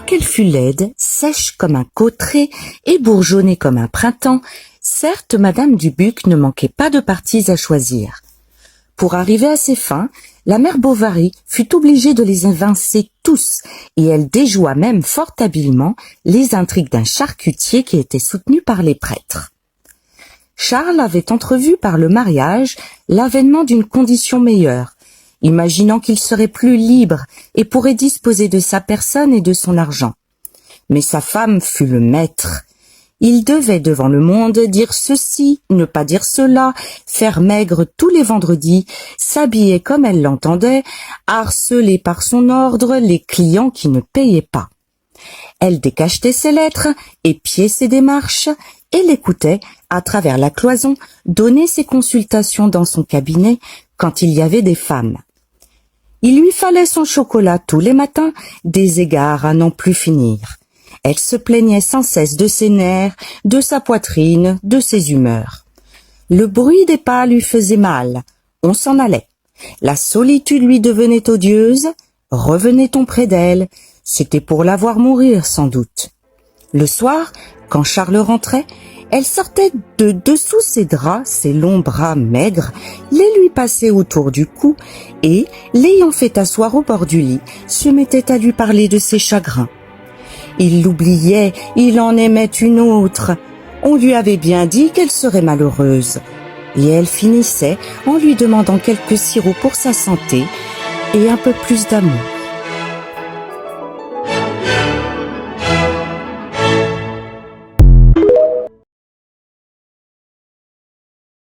Quoiqu'elle fût laide, sèche comme un cautré et bourgeonnée comme un printemps, certes Madame Dubuc ne manquait pas de partis à choisir. Pour arriver à ses fins, la mère Bovary fut obligée de les évincer tous, et elle déjoua même fort habilement les intrigues d'un charcutier qui était soutenu par les prêtres. Charles avait entrevu par le mariage l'avènement d'une condition meilleure, imaginant qu'il serait plus libre et pourrait disposer de sa personne et de son argent. Mais sa femme fut le maître. Il devait devant le monde dire ceci, ne pas dire cela, faire maigre tous les vendredis, s'habiller comme elle l'entendait, harceler par son ordre les clients qui ne payaient pas. Elle décachetait ses lettres, épiait ses démarches, et l'écoutait, à travers la cloison, donner ses consultations dans son cabinet quand il y avait des femmes. Il lui fallait son chocolat tous les matins, des égards à n'en plus finir. Elle se plaignait sans cesse de ses nerfs, de sa poitrine, de ses humeurs. Le bruit des pas lui faisait mal, on s'en allait. La solitude lui devenait odieuse, revenait-on près d'elle, c'était pour la voir mourir sans doute. Le soir, quand Charles rentrait, elle sortait de dessous ses draps, ses longs bras maigres, les lui passait autour du cou et, l'ayant fait asseoir au bord du lit, se mettait à lui parler de ses chagrins. Il l'oubliait, il en aimait une autre. On lui avait bien dit qu'elle serait malheureuse. Et elle finissait en lui demandant quelques sirops pour sa santé et un peu plus d'amour.